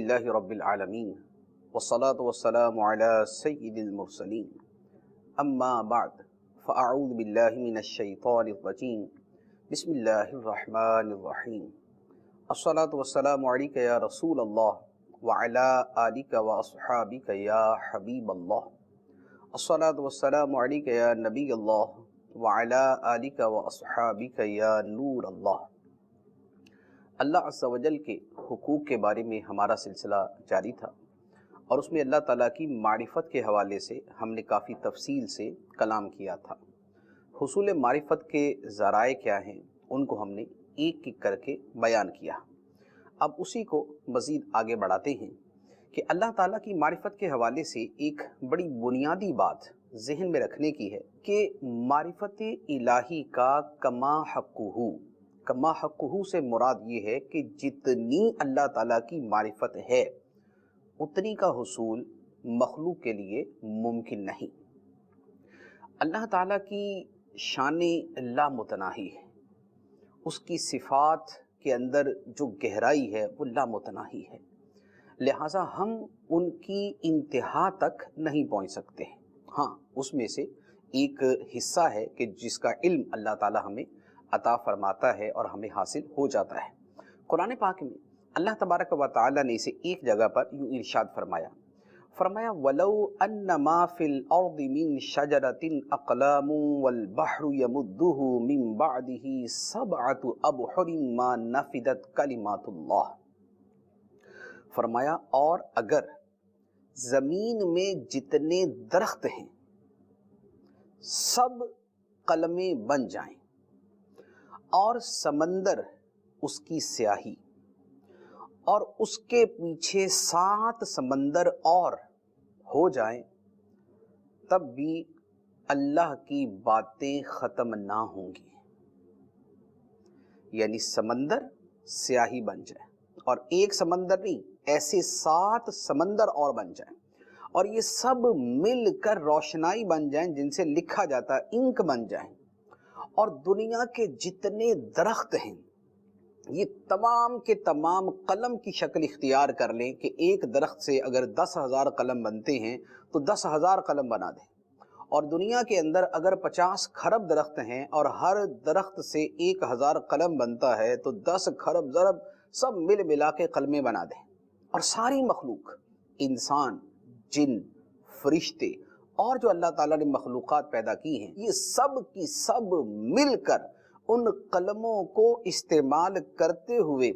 الحمدللہ رب العالمین والصلاة والسلام علی سید المرسلین اما بعد فاعوذ باللہ من الشیطان الرجیم بسم اللہ الرحمن الرحیم الصلاة والسلام علیک یا رسول اللہ وعلی آلک واصحابک یا حبیب اللہ الصلاة والسلام علیک یا نبی اللہ وعلی آلک واصحابک یا نور اللہ۔ اللہ عز و جل کے حقوق کے بارے میں ہمارا سلسلہ جاری تھا اور اس میں اللہ تعالیٰ کی معرفت کے حوالے سے ہم نے کافی تفصیل سے کلام کیا تھا۔ حصول معرفت کے ذرائع کیا ہیں ان کو ہم نے ایک ایک کر کے بیان کیا۔ اب اسی کو مزید آگے بڑھاتے ہیں کہ اللہ تعالیٰ کی معرفت کے حوالے سے ایک بڑی بنیادی بات ذہن میں رکھنے کی ہے کہ معرفت الہی کا کما حقہ سے مراد یہ ہے کہ جتنی اللہ تعالیٰ کی معرفت ہے اتنی کا حصول مخلوق کے لیے ممکن نہیں۔ اللہ تعالیٰ کی شان لامتناہی ہے، اس کی صفات کے اندر جو گہرائی ہے وہ لامتناہی ہے، لہٰذا ہم ان کی انتہا تک نہیں پہنچ سکتے۔ ہاں، اس میں سے ایک حصہ ہے کہ جس کا علم اللہ تعالیٰ ہمیں عطا فرماتا ہے اور ہمیں حاصل ہو جاتا ہے۔ قرآن پاک میں اللہ تبارک و تعالیٰ نے اسے ایک جگہ پر یوں ارشاد فرمایا وَلَوْ أَنَّ مَا فِي الْأَرْضِ مِن شَجَرَةٍ أَقْلَامٌ وَالْبَحْرُ يَمُدُّهُ مِن بَعْدِهِ سَبْعَةُ أَبْحُرٍ مَا نَفِدَتْ كَلِمَاتُ اللَّهِ۔ فرمایا اور اگر زمین میں جتنے درخت ہیں سب قلمیں بن جائیں اور سمندر اس کی سیاہی اور اس کے پیچھے 7 سمندر اور ہو جائیں تب بھی اللہ کی باتیں ختم نہ ہوں گی۔ یعنی سمندر سیاہی بن جائے اور ایک سمندر نہیں، ایسے 7 سمندر اور بن جائیں اور یہ سب مل کر روشنائی بن جائیں جن سے لکھا جاتا ہے، انک بن جائیں، اور دنیا کے جتنے درخت ہیں یہ تمام کے تمام قلم کی شکل اختیار کر لیں کہ ایک درخت سے اگر 10,000 قلم بنتے ہیں تو 10,000 قلم بنا دیں، اور دنیا کے اندر اگر 50 کھرب درخت ہیں اور ہر درخت سے 1,000 قلم بنتا ہے تو 10 کھرب ضرب سب مل ملا کے قلمیں بنا دیں، اور ساری مخلوق، انسان، جن، فرشتے اور جو اللہ تعالیٰ نے مخلوقات پیدا کی ہیں، یہ سب کی سب مل کر ان قلموں کو استعمال کرتے ہوئے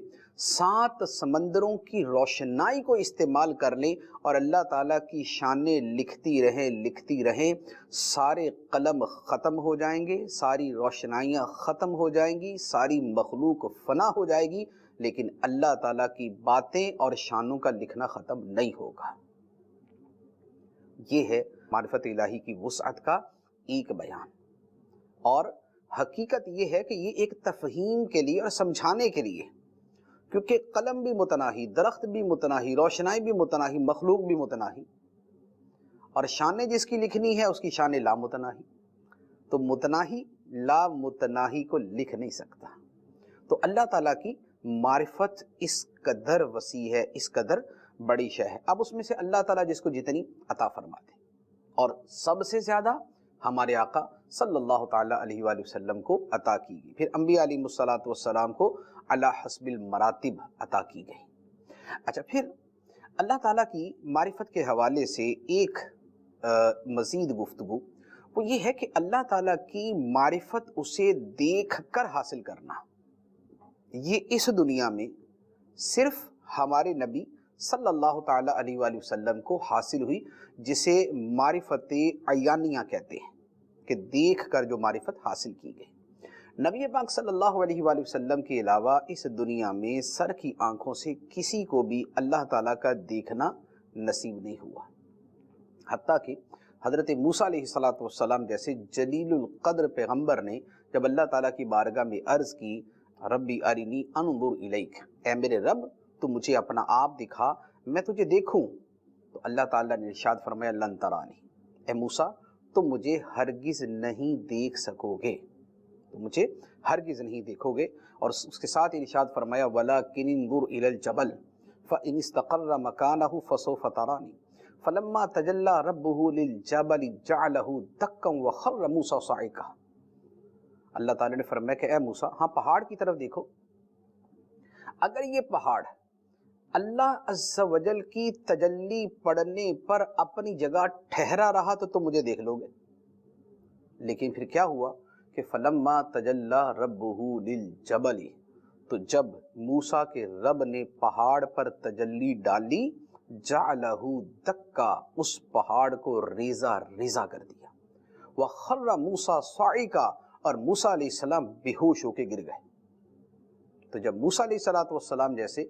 7 سمندروں کی روشنائی کو استعمال کر لیں اور اللہ تعالیٰ کی شانیں لکھتی رہیں، سارے قلم ختم ہو جائیں گے، ساری روشنائیاں ختم ہو جائیں گی، ساری مخلوق فنا ہو جائے گی، لیکن اللہ تعالیٰ کی باتیں اور شانوں کا لکھنا ختم نہیں ہوگا۔ یہ ہے معرفت الہی کی وسعت کا ایک بیان، اور حقیقت یہ ہے کہ یہ ایک تفہیم کے لیے اور سمجھانے کے لیے، کیونکہ قلم بھی متناہی، درخت بھی متناہی، روشنائی بھی متناہی، مخلوق بھی متناہی، اور شان جس کی لکھنی ہے اس کی شان لامتناہی، تو متناہی لامتناہی کو لکھ نہیں سکتا۔ تو اللہ تعالیٰ کی معرفت اس قدر وسیع ہے، اس قدر بڑی شے ہے۔ اب اس میں سے اللہ تعالیٰ جس کو جتنی عطا فرماتے، اور سب سے زیادہ ہمارے آقا صلی اللہ تعالیٰ علیہ وآلہ وسلم کو عطا کی گئی، پھر انبیاء علیہ السلام کو علی حسب المراتب عطا کی گئی۔ اچھا، پھر اللہ تعالیٰ کی معرفت کے حوالے سے ایک مزید گفتگو وہ یہ ہے کہ اللہ تعالیٰ کی معرفت اسے دیکھ کر حاصل کرنا، یہ اس دنیا میں صرف ہمارے نبی صلی اللہ تعالیٰ علیہ وآلہ وسلم کو حاصل ہوئی، جسے معرفت عیانیہ کہتے ہیں، کہ دیکھ کر جو معرفت حاصل کی گئی۔ نبی پاک صلی اللہ علیہ وآلہ وسلم کے علاوہ اس دنیا میں سر کی آنکھوں سے کسی کو بھی اللہ تعالیٰ کا دیکھنا نصیب نہیں ہوا، حتیٰ کہ حضرت موسیٰ علیہ السلام جیسے جلیل القدر پیغمبر نے جب اللہ تعالیٰ کی بارگاہ میں عرض کی ربی ارنی انظر الیک، اے میرے رب تو مجھے اپنا آپ دکھا، میں تجھے دیکھوں، تو اللہ تعالیٰ نے ارشاد فرمایا لن ترانی، اے موسیٰ تم مجھے ہرگز نہیں دیکھ سکو گے، تو مجھے ہرگز نہیں دیکھو گے۔ اور اس کے ساتھ ارشاد فرمایا وَلَكِنِ انظُرْ إِلَى الْجَبَلِ، فإن استقر مكانه فسوف تراني فلما تجلى ربه للجبل جعله دكا وخر موسى صعقا۔ اللہ تعالیٰ نے فرمایا کہ اے موسیٰ، ہاں پہاڑ کی طرف دیکھو، اگر یہ پہاڑ اللہ عز و جل کی تجلی پڑنے پر اپنی جگہ ٹھہرا رہا تو تم مجھے دیکھ لو گے، لیکن پھر کیا ہوا کہ فلما تجلی ربہ للجبل، تو جب موسیٰ کے رب نے پہاڑ پر تجلی ڈالی، جعلہ دکا، اس پہاڑ کو ریزہ ریزہ کر دیا، وخر موسیٰ صعقا، اور موسیٰ علیہ السلام بے ہوش ہو کے گر گئے۔ تو جب موسیٰ علیہ السلام جیسے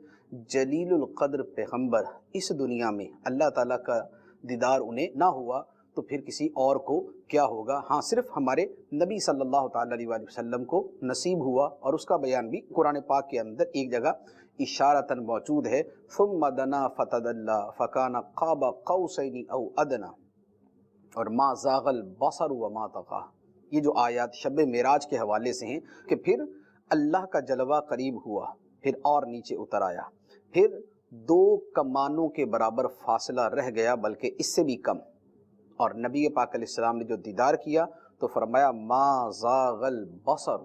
جلیل القدر پیغمبر اس دنیا میں اللہ تعالیٰ کا دیدار انہیں نہ ہوا تو پھر کسی اور کو کیا ہوگا؟ ہاں صرف ہمارے نبی صلی اللہ تعالیٰ علیہ وآلہ وسلم کو نصیب ہوا، اور اس کا بیان بھی قرآن پاک کے اندر ایک جگہ اشارتاً موجود ہے، ثم دنا فتدلی فکان قاب قوسین او ادنا، اور ما زاغ البصر وما طغی۔ یہ جو آیات شب معراج کے حوالے سے ہیں کہ پھر اللہ کا جلوہ قریب ہوا، پھر اور نیچے اتر آیا، پھر 2 کمانوں کے برابر فاصلہ رہ گیا بلکہ اس سے بھی کم، اور نبی پاک علیہ السلام نے جو دیدار کیا تو فرمایا ما زاغ البصر،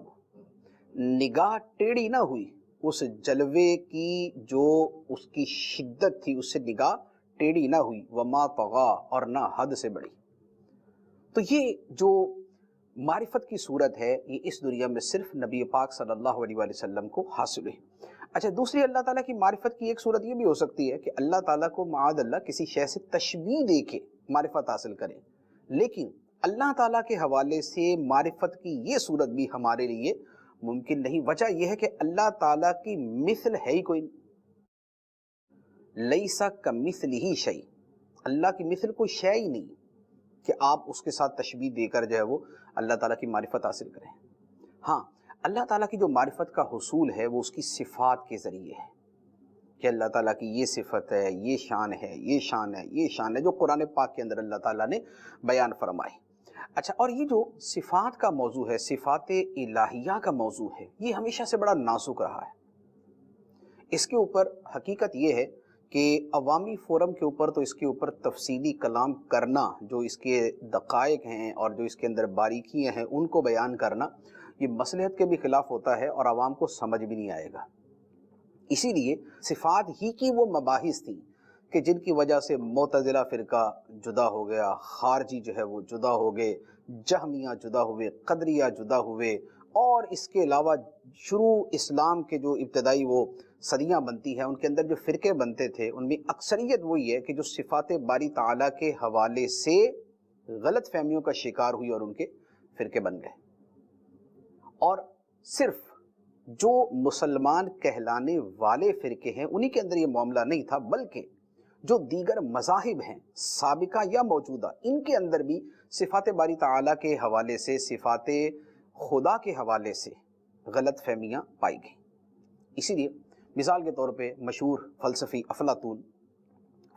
نگاہ ٹیڑھی نہ ہوئی، اس جلوے کی جو اس کی شدت تھی اس سے نگاہ ٹیڑھی نہ ہوئی، وما طغی، اور نہ حد سے بڑھی۔ تو یہ جو معرفت کی صورت ہے یہ اس دنیا میں صرف نبی پاک صلی اللہ علیہ وآلہ وسلم کو حاصل ہے۔ اچھا، دوسری اللہ تعالیٰ کی معرفت کی ایک صورت یہ بھی ہو سکتی ہے کہ اللہ تعالیٰ کو معاذ اللہ کسی شے سے تشبیہ دے کے معرفت حاصل کریں، لیکن اللہ تعالیٰ کے حوالے سے معرفت کی یہ صورت بھی ہمارے لیے ممکن نہیں۔ وجہ یہ ہے کہ اللہ تعالیٰ کی مثل ہے ہی کوئی نہیں، لیس کمثلہ شیء، اللہ کی مثل کوئی شے ہی نہیں کہ آپ اس کے ساتھ تشبیہ دے کر جو ہے وہ اللہ تعالیٰ کی معرفت حاصل کریں۔ ہاں، اللہ تعالیٰ کی جو معرفت کا حصول ہے وہ اس کی صفات کے ذریعے ہے کہ اللہ تعالیٰ کی یہ صفت ہے، یہ شان ہے، یہ شان ہے، یہ شان ہے، جو قرآن پاک کے اندر اللہ تعالیٰ نے بیان فرمائی۔ اچھا، اور یہ جو صفات کا موضوع ہے، صفات الہیہ کا موضوع ہے، یہ ہمیشہ سے بڑا نازک رہا ہے۔ اس کے اوپر حقیقت یہ ہے کہ عوامی فورم کے اوپر تو اس کے اوپر تفصیلی کلام کرنا، جو اس کے دقائق ہیں اور جو اس کے اندر باریکیاں ہیں ان کو بیان کرنا، یہ مصلحت کے بھی خلاف ہوتا ہے اور عوام کو سمجھ بھی نہیں آئے گا۔ اسی لیے صفات ہی کی وہ مباحث تھیں کہ جن کی وجہ سے معتزلہ فرقہ جدا ہو گیا، خارجی جو ہے وہ جدا ہو گئے، جہمیہ جدا ہوئے، قدریہ جدا ہوئے، اور اس کے علاوہ شروع اسلام کے جو ابتدائی وہ صدیاں بنتی ہیں ان کے اندر جو فرقے بنتے تھے ان میں اکثریت وہی ہے کہ جو صفات باری تعالیٰ کے حوالے سے غلط فہمیوں کا شکار ہوئی اور ان کے فرقے بن گئے۔ اور صرف جو مسلمان کہلانے والے فرقے ہیں انہی کے اندر یہ معاملہ نہیں تھا، بلکہ جو دیگر مذاہب ہیں سابقہ یا موجودہ ان کے اندر بھی صفات باری تعالیٰ کے حوالے سے، صفات خدا کے حوالے سے غلط فہمیاں پائی گئیں۔ اسی لیے مثال کے طور پہ مشہور فلسفی افلاطون،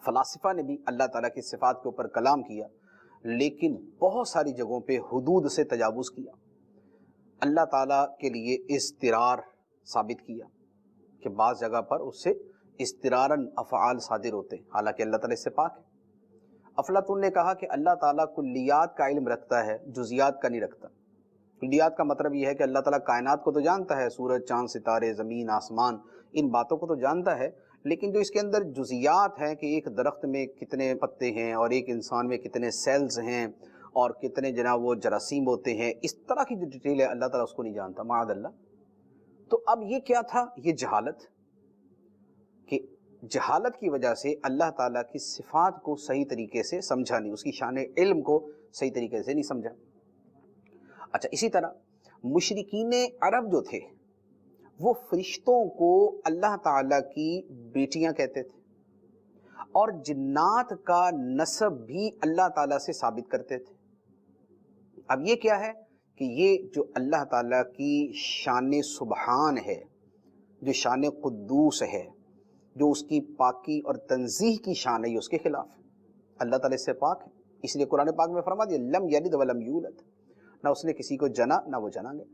فلاسفہ نے بھی اللہ تعالیٰ کی صفات کے اوپر کلام کیا، لیکن بہت ساری جگہوں پہ حدود سے تجاوز کیا، اللہ تعالیٰ کے لیے اضطرار ثابت کیا کہ بعض جگہ پر اس سے اضطراراً افعال صادر ہوتے ہیں، حالانکہ اللہ تعالیٰ اس سے پاک ہے۔ افلاطون نے کہا کہ اللہ تعالیٰ کلیات کا علم رکھتا ہے، جزیات کا نہیں رکھتا۔ کلیات کا مطلب یہ ہے کہ اللہ تعالیٰ کائنات کو تو جانتا ہے، سورج، چاند، ستارے، زمین، آسمان، ان باتوں کو تو جانتا ہے، لیکن جو اس کے اندر جزیات ہیں کہ ایک درخت میں کتنے پتے ہیں اور ایک انسان میں کتنے سیلز ہیں اور کتنے جناب وہ جراثیم ہوتے ہیں، اس طرح کی جو ڈیٹیل ہے اللہ تعالیٰ اس کو نہیں جانتا، معاذ اللہ۔ تو اب یہ کیا تھا؟ یہ جہالت، کہ جہالت کی وجہ سے اللہ تعالیٰ کی صفات کو صحیح طریقے سے سمجھا نہیں، اس کی شان علم کو صحیح طریقے سے نہیں سمجھا۔ اچھا، اسی طرح مشرکین عرب جو تھے وہ فرشتوں کو اللہ تعالیٰ کی بیٹیاں کہتے تھے، اور جنات کا نسب بھی اللہ تعالیٰ سے ثابت کرتے تھے۔ اب یہ کیا ہے کہ یہ جو اللہ تعالیٰ کی شان سبحان ہے، جو شان قدوس ہے، جو اس کی پاکی اور تنزیہ کی شان ہے، یہ اس کے خلاف ہے۔ اللہ تعالیٰ اس سے پاک ہے، اس لیے قرآن پاک میں فرما دیا لم یلد ولم یولد، نہ اس نے کسی کو جنا نہ وہ جنا گیا،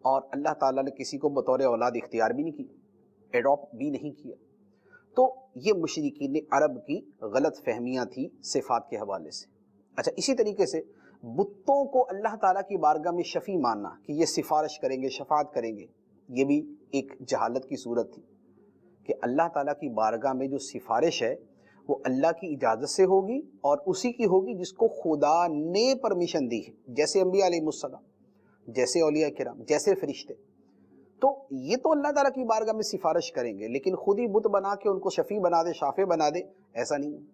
اور اللہ تعالیٰ نے کسی کو بطور اولاد اختیار بھی نہیں کی، ایڈاپٹ بھی نہیں کیا۔ تو یہ مشرکین عرب کی غلط فہمیاں تھی صفات کے حوالے سے۔ اچھا، اسی طریقے سے بتوں کو اللہ تعالیٰ کی بارگاہ میں شفیع ماننا کہ یہ سفارش کریں گے، شفاعت کریں گے، یہ بھی ایک جہالت کی صورت تھی کہ اللہ تعالیٰ کی بارگاہ میں جو سفارش ہے وہ اللہ کی اجازت سے ہوگی اور اسی کی ہوگی جس کو خدا نے پرمیشن دی ہے، جیسے انبیاء علیہ السلام، جیسے اولیاء کرام، جیسے فرشتے۔ تو یہ تو اللہ تعالیٰ کی بارگاہ میں سفارش کریں گے، لیکن خود ہی بت بنا کے ان کو شفیع بنا دے، شافع بنا دے، ایسا نہیں ہے۔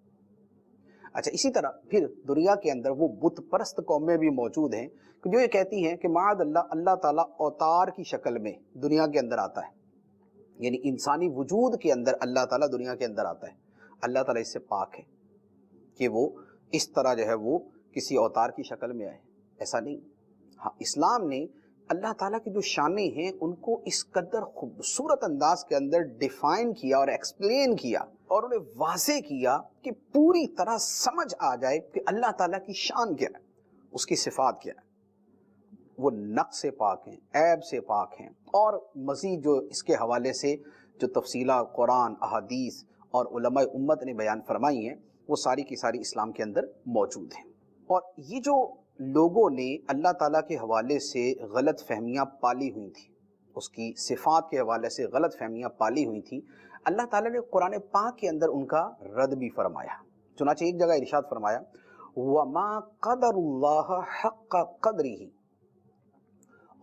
اچھا، اسی طرح پھر دنیا کے اندر وہ بت پرست قومیں بھی موجود ہیں جو یہ کہتی ہیں کہ معاذ اللہ، اللہ تعالیٰ اوتار کی شکل میں دنیا کے اندر آتا ہے، یعنی انسانی وجود کے اندر اللہ تعالیٰ دنیا کے اندر آتا ہے۔ اللہ تعالیٰ اس سے پاک ہے کہ وہ اس طرح جو ہے وہ کسی اوتار کی شکل میں آئے، ایسا نہیں۔ ہاں، اسلام نے اللہ تعالیٰ کی جو شانیں ہیں ان کو اس قدر خوبصورت انداز کے اندر ڈیفائن کیا اور ایکسپلین کیا اور انہیں واضح کیا کہ پوری طرح سمجھ آ جائے کہ اللہ تعالیٰ کی شان کیا ہے، اس کی صفات کیا ہے۔ وہ نقص سے پاک ہیں، عیب سے پاک ہیں، اور مزید جو اس کے حوالے سے جو تفصیلات قرآن، احادیث اور علماء امت نے بیان فرمائی ہیں وہ ساری کی ساری اسلام کے اندر موجود ہیں۔ اور یہ جو لوگوں نے اللہ تعالیٰ کے حوالے سے غلط فہمیاں پالی ہوئی تھیں، اس کی صفات کے حوالے سے غلط فہمیاں پالی ہوئی تھیں، اللہ تعالیٰ نے قرآن پاک کے اندر ان کا رد بھی فرمایا۔ چنانچہ ایک جگہ ارشاد فرمایا وَمَا قَدَرُ اللَّهَ حَقَّ قَدْرِهِ،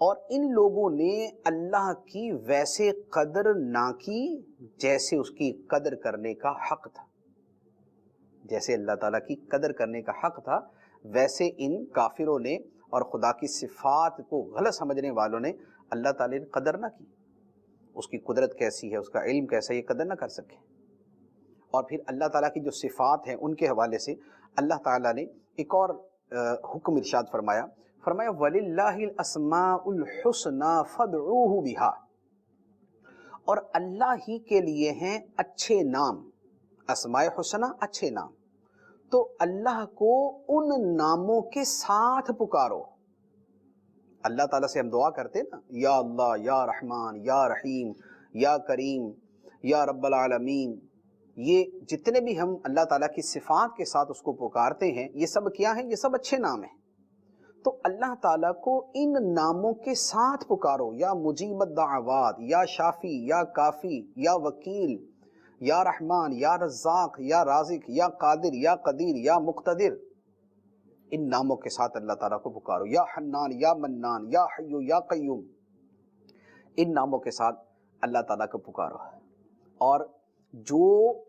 اور ان لوگوں نے اللہ کی ویسے قدر نہ کی جیسے اس کی قدر کرنے کا حق تھا۔ جیسے اللہ تعالیٰ کی قدر کرنے کا حق تھا ویسے ان کافروں نے اور خدا کی صفات کو غلط سمجھنے والوں نے اللہ تعالیٰ نے قدر نہ کی، اس کی قدرت کیسی ہے، اس کا علم کیسا ہے، یہ قدر نہ کر سکے۔ اور پھر اللہ تعالیٰ کی جو صفات ہیں ان کے حوالے سے اللہ تعالیٰ نے ایک اور حکم ارشاد فرمایا وَلِلَّهِ الْأَسْمَاءُ الْحُسْنَى فَادْعُوهُ بِهَا، اور اللہ ہی کے لیے ہیں اچھے نام، اسماء حسنہ اچھے نام، تو اللہ کو ان ناموں کے ساتھ پکارو۔ اللہ تعالیٰ سے ہم دعا کرتے نا، یا اللہ، یا رحمان، یا رحیم، یا کریم، یا رب العالمین، یہ جتنے بھی ہم اللہ تعالیٰ کی صفات کے ساتھ اس کو پکارتے ہیں یہ سب کیا ہیں؟ یہ سب اچھے نام ہیں۔ تو اللہ تعالیٰ کو ان ناموں کے ساتھ پکارو، یا مجیب الدعوات، یا شافی، یا کافی، یا وکیل، یا رحمان، یا رزاق، یا رازق، یا قادر، یا قدیر، یا مقتدر، ان ناموں کے ساتھ اللہ تعالیٰ کو پکارو، یا حنان، یا منان، یا حی، یا قیوم، ان ناموں کے ساتھ اللہ تعالیٰ کو پکارو۔ اور جو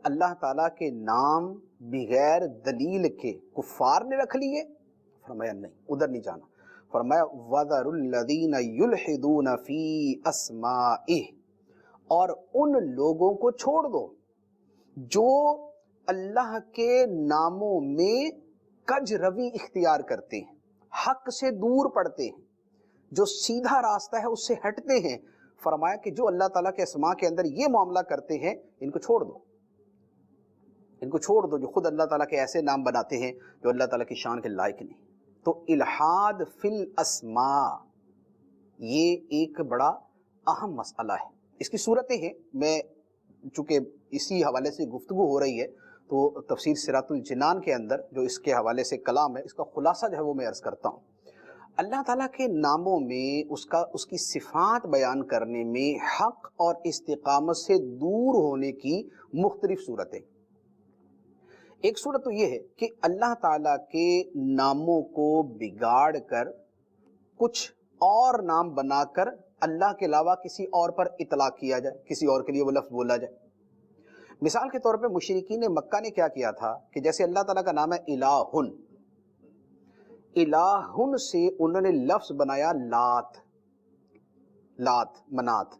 اللہ تعالیٰ کے نام بغیر دلیل کے کفار نے رکھ لیے، فرمایا نہیں، ادھر نہیں جانا۔ فرمایا وَذَرُوا الَّذِينَ يُلْحِدُونَ فِي أَسْمَائِهِ، اور ان لوگوں کو چھوڑ دو جو اللہ کے ناموں میں کج روی اختیار کرتے ہیں، حق سے دور پڑتے ہیں، جو سیدھا راستہ ہے اس سے ہٹتے ہیں۔ فرمایا کہ جو اللہ تعالیٰ کے اسماء کے اندر یہ معاملہ کرتے ہیں ان کو چھوڑ دو، ان کو چھوڑ دو، جو خود اللہ تعالیٰ کے ایسے نام بناتے ہیں جو اللہ تعالیٰ کی شان کے لائق نہیں۔ تو الحاد فی الاسماء یہ ایک بڑا اہم مسئلہ ہے۔ اس کی صورتیں ہیں، میں چونکہ اسی حوالے سے گفتگو ہو رہی ہے تو تفسیر صراط الجنان کے اندر جو اس کے حوالے سے کلام ہے اس کا خلاصہ جو ہے وہ میں عرض کرتا ہوں۔ اللہ تعالیٰ کے ناموں میں اس کی صفات بیان کرنے میں حق اور استقامت سے دور ہونے کی مختلف صورتیں۔ ایک صورت تو یہ ہے کہ اللہ تعالیٰ کے ناموں کو بگاڑ کر کچھ اور نام بنا کر اللہ کے علاوہ کسی اور پر اطلاق کیا جائے، کسی اور کے لیے وہ لفظ بولا جائے۔ مثال کے طور پہ مشرکین مکہ نے کیا کیا تھا کہ جیسے اللہ تعالیٰ کا نام ہے الہن، الہن سے انہوں نے لفظ بنایا لات، منات،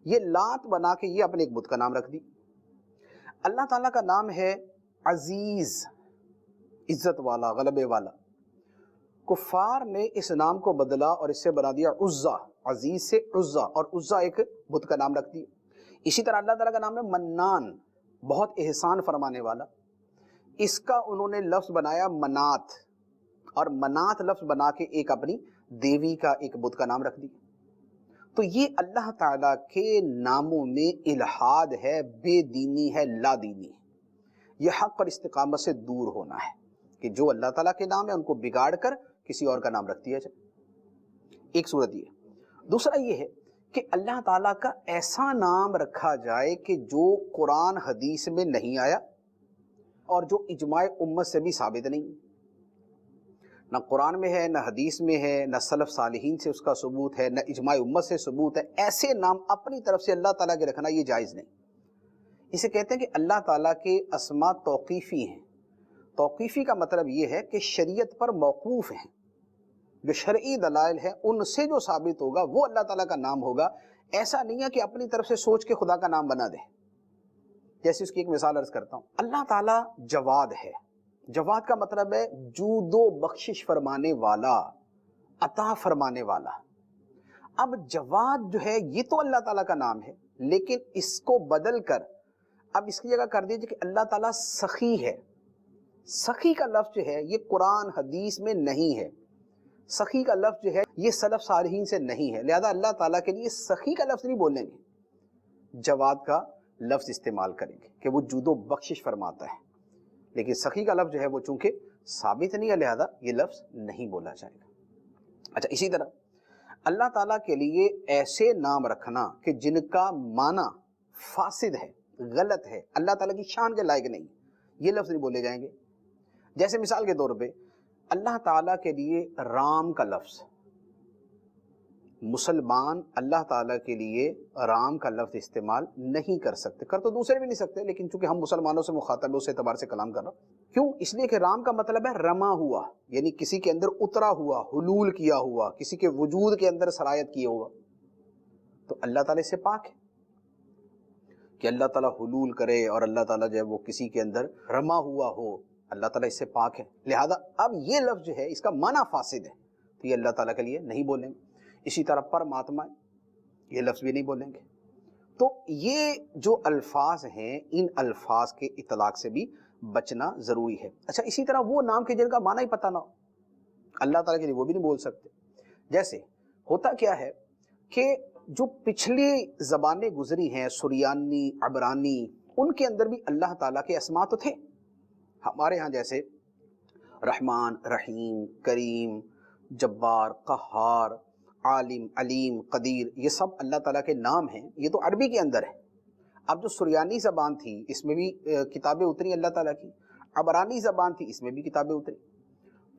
یہ لات بنا کے یہ اپنے ایک بت کا نام رکھ دی۔ اللہ تعالیٰ کا نام ہے عزیز، عزت والا، غلبے والا، کفار نے اس نام کو بدلا اور اس سے بنا دیا عزا، عزیز سے عزا، اور عزا ایک بت کا نام رکھ دیا۔ اسی طرح اللہ تعالیٰ کا نام ہے منان، بہت احسان فرمانے والا، اس کا انہوں نے لفظ بنایا منات، اور منات لفظ بنا کے ایک اپنی دیوی کا ایک بت کا نام رکھ دیا۔ تو یہ اللہ تعالیٰ کے ناموں میں الحاد ہے، بے دینی ہے، لا دینی ہے۔ یہ حق اور استقامت سے دور ہونا ہے کہ جو اللہ تعالیٰ کے نام ہے ان کو بگاڑ کر کسی اور کا نام رکھ دیا جائے۔ ایک صورت یہ ہے۔ دوسرا یہ ہے کہ اللہ تعالیٰ کا ایسا نام رکھا جائے کہ جو قرآن حدیث میں نہیں آیا اور جو اجماع امت سے بھی ثابت نہیں، نہ قرآن میں ہے، نہ حدیث میں ہے، نہ سلف صالحین سے اس کا ثبوت ہے، نہ اجماع امت سے ثبوت ہے۔ ایسے نام اپنی طرف سے اللہ تعالیٰ کے رکھنا یہ جائز نہیں۔ اسے کہتے ہیں کہ اللہ تعالیٰ کے اسماء توقیفی ہیں۔ توقیفی کا مطلب یہ ہے کہ شریعت پر موقوف ہیں، جو شرعی دلائل ہیں ان سے جو ثابت ہوگا وہ اللہ تعالیٰ کا نام ہوگا۔ ایسا نہیں ہے کہ اپنی طرف سے سوچ کے خدا کا نام بنا دے۔ جیسے اس کی ایک مثال عرض کرتا ہوں، اللہ تعالیٰ جواد ہے۔ جواد کا مطلب ہے جود و بخشش فرمانے والا، عطا فرمانے والا۔ اب جواد جو ہے یہ تو اللہ تعالیٰ کا نام ہے، لیکن اس کو بدل کر اب اس کی جگہ کر دیجئے کہ اللہ تعالیٰ سخی ہے۔ سخی کا لفظ جو ہے یہ قرآن حدیث میں نہیں ہے، سخی کا لفظ جو ہے یہ سلف صالحین سے نہیں ہے، لہذا اللہ تعالیٰ کے لیے سخی کا لفظ نہیں بولیں گے، جواد کا لفظ استعمال کریں گے کہ وہ جود و بخشش فرماتا ہے۔ لیکن سخی کا لفظ جو ہے وہ چونکہ ثابت نہیں ہے لہذا یہ لفظ نہیں بولا جائے گا۔ اچھا، اسی طرح اللہ تعالیٰ کے لیے ایسے نام رکھنا کہ جن کا معنی فاسد ہے، غلط ہے، اللہ تعالیٰ کی شان کے لائق نہیں، یہ لفظ نہیں بولے جائیں گے۔ جیسے مثال کے طور پہ اللہ تعالیٰ کے لیے رام کا لفظ، مسلمان اللہ تعالیٰ کے لیے رام کا لفظ استعمال نہیں کر سکتے، کر تو دوسرے بھی نہیں سکتے، لیکن چونکہ ہم مسلمانوں سے مخاطب ہے اس اعتبار سے کلام کر رہا ہوں۔ کیوں؟ اس لیے کہ رام کا مطلب ہے رما ہوا، یعنی کسی کے اندر اترا ہوا، حلول کیا ہوا، کسی کے وجود کے اندر سرایت کیا ہوا۔ تو اللہ تعالیٰ سے پاک ہے کہ اللہ تعالیٰ حلول کرے اور اللہ تعالیٰ جو ہے وہ کسی کے اندر رما ہوا ہو، اللہ تعالیٰ اس سے پاک ہے۔ لہذا اب یہ لفظ جو ہے اس کا معنی فاسد ہے تو یہ اللہ تعالیٰ کے لیے نہیں بولیں گے۔ اسی طرح پرماتما، یہ لفظ بھی نہیں بولیں گے۔ تو یہ جو الفاظ ہیں ان الفاظ کے اطلاق سے بھی بچنا ضروری ہے۔ اچھا، اسی طرح وہ نام کے جن کا معنی ہی پتہ نہ ہو اللہ تعالیٰ کے لیے وہ بھی نہیں بول سکتے۔ جیسے ہوتا کیا ہے کہ جو پچھلی زبانیں گزری ہیں، سریانی، عبرانی، ان کے اندر بھی اللہ تعالیٰ کے اسماء تو تھے۔ ہمارے ہاں جیسے رحمان، رحیم، کریم، جبار، قہار، عالم، علیم، قدیر، یہ سب اللہ تعالیٰ کے نام ہیں، یہ تو عربی کے اندر ہے۔ اب جو سریانی زبان تھی اس میں بھی کتابیں اتری اللہ تعالیٰ کی، عبرانی زبان تھی اس میں بھی کتابیں اتری۔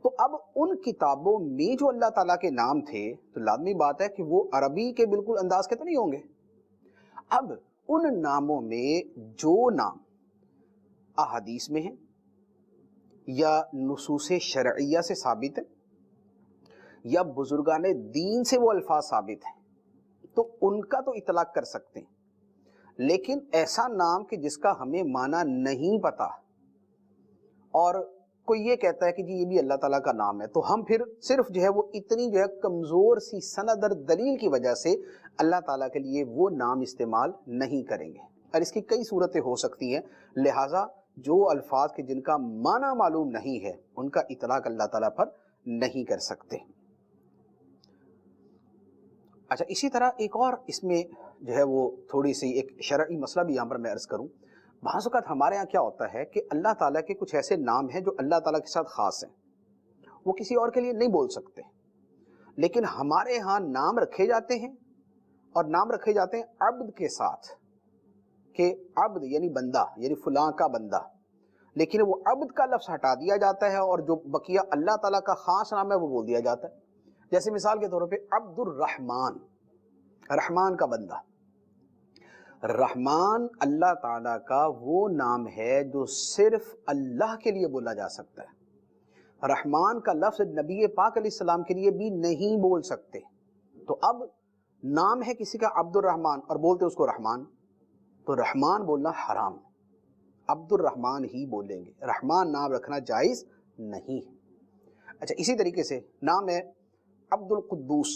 تو اب ان کتابوں میں جو اللہ تعالیٰ کے نام تھے تو لازمی بات ہے کہ وہ عربی کے بالکل انداز کے تو نہیں ہوں گے۔ اب ان ناموں میں جو نام احادیث میں ہیں یا نصوص شرعیہ سے ثابت ہے یا بزرگان دین سے وہ الفاظ ثابت ہیں تو ان کا تو اطلاق کر سکتے ہیں، لیکن ایسا نام کہ جس کا ہمیں معنی نہیں پتا اور کوئی یہ کہتا ہے کہ جی یہ بھی اللہ تعالیٰ کا نام ہے، تو ہم پھر صرف جو ہے وہ اتنی جو ہے کمزور سی سند اور دلیل کی وجہ سے اللہ تعالیٰ کے لیے وہ نام استعمال نہیں کریں گے، اور اس کی کئی صورتیں ہو سکتی ہیں۔ لہٰذا جو الفاظ کے جن کا معنی معلوم نہیں ہے ان کا اطلاق اللہ تعالیٰ پر نہیں کر سکتے۔ اچھا، اسی طرح ایک اور اس میں جو ہے وہ تھوڑی سی ایک شرعی مسئلہ بھی یہاں پر میں عرض کروں۔ بعض اوقات ہمارے ہاں کیا ہوتا ہے کہ اللہ تعالیٰ کے کچھ ایسے نام ہیں جو اللہ تعالیٰ کے ساتھ خاص ہیں، وہ کسی اور کے لیے نہیں بول سکتے، لیکن ہمارے ہاں نام رکھے جاتے ہیں اور نام رکھے جاتے ہیں عبد کے ساتھ، کہ عبد یعنی بندہ، یعنی فلاں کا بندہ، لیکن وہ عبد کا لفظ ہٹا دیا جاتا ہے اور جو بقیہ اللہ تعالیٰ کا خاص نام ہے وہ بول دیا جاتا ہے۔ جیسے مثال کے طور پہ عبد الرحمن، رحمان کا بندہ۔ رحمان اللہ تعالیٰ کا وہ نام ہے جو صرف اللہ کے لیے بولا جا سکتا ہے۔ رحمان کا لفظ نبی پاک علیہ السلام کے لیے بھی نہیں بول سکتے۔ تو اب نام ہے کسی کا عبد الرحمن اور بولتے اس کو رحمان، تو رحمان بولنا حرام، عبد الرحمن ہی بولیں گے، رحمان نام رکھنا جائز نہیں ہے۔ اچھا، اسی طریقے سے نام ہے عبد القدوس۔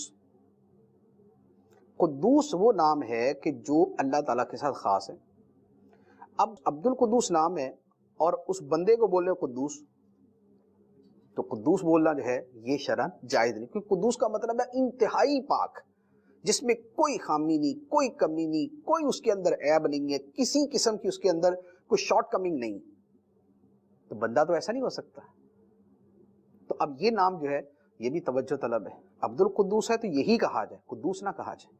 قدوس وہ نام ہے کہ جو اللہ تعالیٰ کے ساتھ خاص ہے۔ اب عبد القدوس نام ہے اور اس بندے کو بول رہے قدوس، تو قدوس بولنا جو ہے یہ شرعاً جائز نہیں، کیونکہ قدوس کا مطلب ہے انتہائی پاک، جس میں کوئی خامی نہیں، کوئی کمی نہیں، کوئی اس کے اندر عیب نہیں ہے، کسی قسم کی اس کے اندر کوئی شارٹ کمنگ نہیں، تو بندہ تو ایسا نہیں ہو سکتا۔ تو اب یہ نام جو ہے یہ بھی توجہ طلب ہے۔ عبد القدوس ہے تو یہی کہا جائے، قدوس نہ کہا جائے۔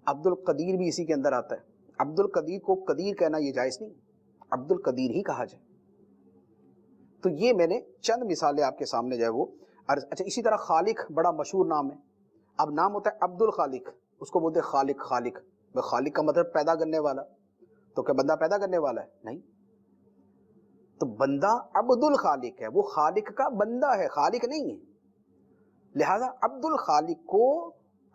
عبد القدیر بھی اسی کے اندر آتا ہے، عبد القدیر کو قدیر کہنا یہ جائز نہیں، عبد القدیر ہی کہا جائے۔ تو یہ میں نے چند مثالیں آپ کے سامنے جو ہے وہ اچھا، اسی طرح خالق بڑا مشہور نام ہے۔ اب نام ہوتا ہے عبد الخالق، اس کو بولتے ہیں خالق۔ خالق کا مطلب پیدا کرنے والا، تو کیا بندہ پیدا کرنے والا ہے؟ نہیں، تو بندہ عبد الخالق ہے، وہ خالق کا بندہ ہے، خالق نہیں ہے، لہذا عبد الخالق کو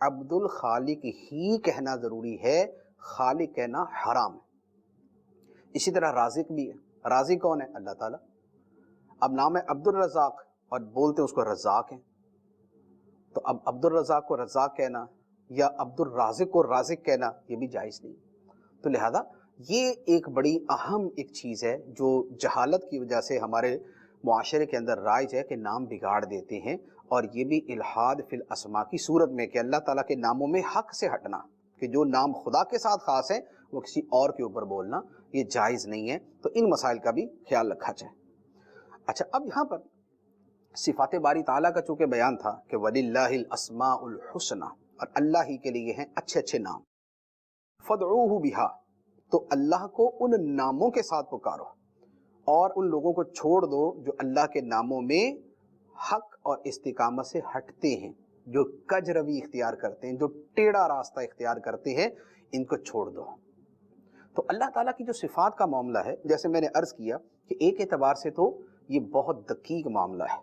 عبد الخالق ہی کہنا ضروری ہے، خالق کہنا حرام ہے۔ اسی طرح رازق بھی ہے، رازق کون ہے؟ اللہ تعالیٰ۔ اب نام ہے عبد الرزاق اور بولتے ہیں اس کو رزاق ہیں، تو اب عبد الرزاق کو رزاق کہنا یا عبد الرازق کو رازق کہنا یہ بھی جائز نہیں۔ تو لہذا یہ ایک بڑی اہم ایک چیز ہے جو جہالت کی وجہ سے ہمارے معاشرے کے اندر رائج ہے کہ نام بگاڑ دیتے ہیں، اور یہ بھی الحاد فی الاسماء کی صورت میں کہ اللہ تعالیٰ کے ناموں میں حق سے ہٹنا، کہ جو نام خدا کے ساتھ خاص ہے وہ کسی اور کے اوپر بولنا یہ جائز نہیں ہے۔ تو ان مسائل کا بھی خیال رکھا جائے۔ اچھا، اب یہاں پر صفات باری تعالیٰ کا چونکہ بیان تھا کہ وَلِلَّهِ الْأَسْمَاءُ الْحُسْنَى، اور اللہ ہی کے لیے ہیں اچھے اچھے نام، فَادْعُوهُ بِهَا، تو اللہ کو ان ناموں کے ساتھ پکارو، اور ان لوگوں کو چھوڑ دو جو اللہ کے ناموں میں حق اور استقامت سے ہٹتے ہیں، جو کج روی اختیار کرتے ہیں، جو ٹیڑھا راستہ اختیار کرتے ہیں، ان کو چھوڑ دو۔ تو اللہ تعالیٰ کی جو صفات کا معاملہ ہے، جیسے میں نے عرض کیا کہ ایک اعتبار سے تو یہ بہت دقیق معاملہ ہے،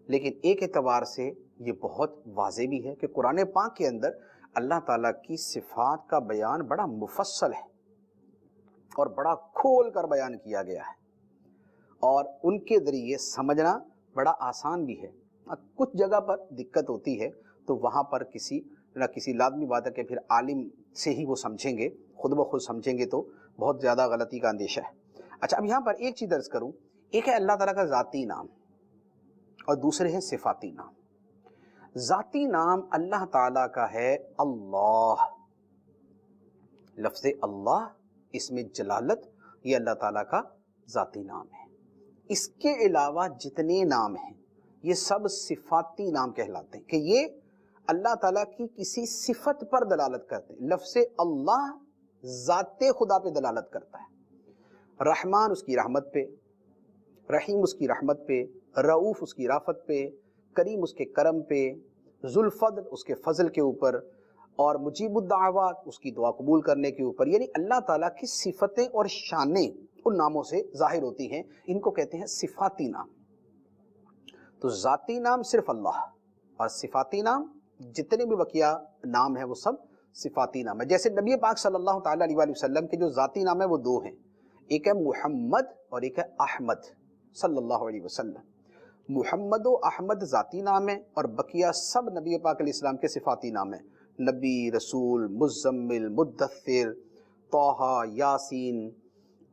لیکن ایک اعتبار سے یہ بہت واضح بھی ہے کہ قرآن پاک کے اندر اللہ تعالیٰ کی صفات کا بیان بڑا مفصل ہے اور بڑا کھول کر بیان کیا گیا ہے، اور ان کے ذریعے سمجھنا بڑا آسان بھی ہے۔ کچھ جگہ پر دقت ہوتی ہے تو وہاں پر کسی نہ کسی لازمی بات ہے کہ پھر عالم سے ہی وہ سمجھیں گے، خود بخود سمجھیں گے تو بہت زیادہ غلطی کا اندیشہ ہے۔ اچھا، اب یہاں پر ایک چیز عرض کروں، ایک ہے اللہ تعالیٰ کا ذاتی نام اور دوسرے ہیں صفاتی نام۔ ذاتی نام اللہ تعالیٰ کا ہے اللہ، لفظ اللہ اسم جلالت یہ اللہ تعالیٰ کا ذاتی نام ہے۔ اس کے علاوہ جتنے نام ہیں یہ سب صفاتی نام کہلاتے ہیں، کہ یہ اللہ تعالیٰ کی کسی صفت پر دلالت کرتے ہیں۔ لفظ اللہ ذات خدا پہ دلالت کرتا ہے، رحمان اس کی رحمت پہ، رحیم اس کی رحمت پہ، رؤوف اس کی رافت پہ، کریم اس کے کرم پہ، ذوالفضل اس کے فضل کے اوپر، اور مجیب الدعوات اس کی دعا قبول کرنے کے اوپر۔ یعنی اللہ تعالیٰ کی صفتیں اور شانیں ان ناموں سے ظاہر ہوتی ہیں، ان کو کہتے ہیں صفاتی نام۔ تو ذاتی نام صرف اللہ، اور صفاتی نام جتنے بھی بقیہ نام ہیں وہ سب صفاتی نام ہے۔ جیسے نبی پاک صلی اللہ تعالیٰ علیہ وآلہ وسلم کے جو ذاتی نام ہے وہ دو ہیں، ایک ہے محمد اور ایک ہے احمد صلی اللہ علیہ وسلم۔ محمد و احمد ذاتی نام ہے، اور بقیہ سب نبی پاک علیہ السلام کے صفاتی نام ہیں، نبی، رسول، مزمل، مدثر، طہ، یاسین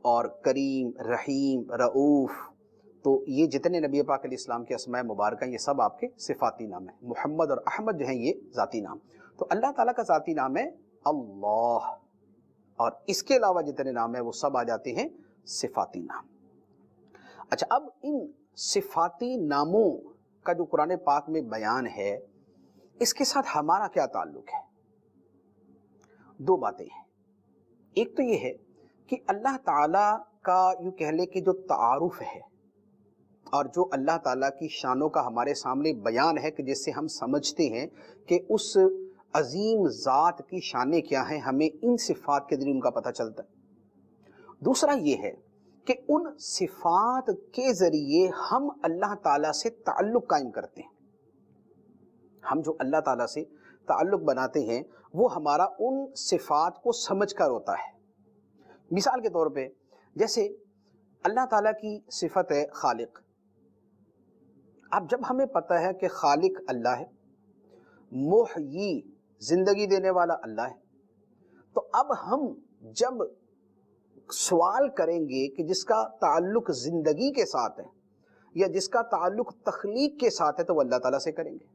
اور کریم، رحیم، رؤوف۔ تو یہ جتنے نبی پاک علیہ السلام کے اسماء مبارکہ یہ سب آپ کے صفاتی نام ہیں۔ محمد اور احمد جو ہیں یہ ذاتی نام۔ تو اللہ تعالیٰ کا ذاتی نام ہے اللہ، اور اس کے علاوہ جتنے نام ہیں وہ سب آ جاتے ہیں صفاتی نام۔ اچھا، اب ان صفاتی ناموں کا جو قرآن پاک میں بیان ہے اس کے ساتھ ہمارا کیا تعلق ہے؟ دو باتیں ہیں۔ ایک تو یہ ہے کہ اللہ تعالیٰ کا یوں کہہ لے کہ جو تعارف ہے اور جو اللہ تعالیٰ کی شانوں کا ہمارے سامنے بیان ہے کہ جس سے ہم سمجھتے ہیں کہ اس عظیم ذات کی شانیں کیا ہیں، ہمیں ان صفات کے ذریعے ان کا پتہ چلتا ہے۔ دوسرا یہ ہے کہ ان صفات کے ذریعے ہم اللہ تعالیٰ سے تعلق قائم کرتے ہیں۔ ہم جو اللہ تعالیٰ سے تعلق بناتے ہیں وہ ہمارا ان صفات کو سمجھ کر ہوتا ہے۔ مثال کے طور پہ جیسے اللہ تعالیٰ کی صفت ہے خالق۔ اب جب ہمیں پتہ ہے کہ خالق اللہ ہے، محیی زندگی دینے والا اللہ ہے، تو اب ہم جب سوال کریں گے کہ جس کا تعلق زندگی کے ساتھ ہے یا جس کا تعلق تخلیق کے ساتھ ہے تو وہ اللہ تعالیٰ سے کریں گے۔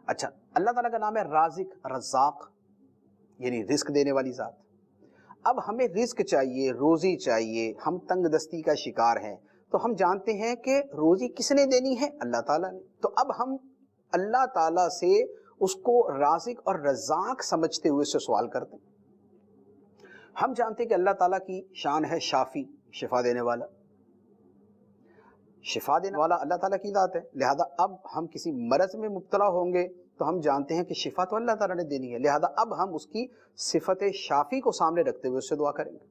اچھا، اللہ تعالیٰ کا نام ہے رازق، رزاق، یعنی رزق دینے والی ذات۔ اب ہمیں رزق چاہیے، روزی چاہیے، ہم تنگ دستی کا شکار ہیں، تو ہم جانتے ہیں کہ روزی کس نے دینی ہے؟ اللہ تعالیٰ نے۔ تو اب ہم اللہ تعالیٰ سے اس کو رازق اور رزاق سمجھتے ہوئے اس سے سوال کرتے ہیں۔ ہم جانتے ہیں کہ اللہ تعالیٰ کی شان ہے شافی، شفا دینے والا۔ شفا دینے والا اللہ تعالیٰ کی ذات ہے، لہذا اب ہم کسی مرض میں مبتلا ہوں گے تو ہم جانتے ہیں کہ شفا تو اللہ تعالیٰ نے دینی ہے، لہذا اب ہم اس کی صفت شافی کو سامنے رکھتے ہوئے اس سے دعا کریں گے۔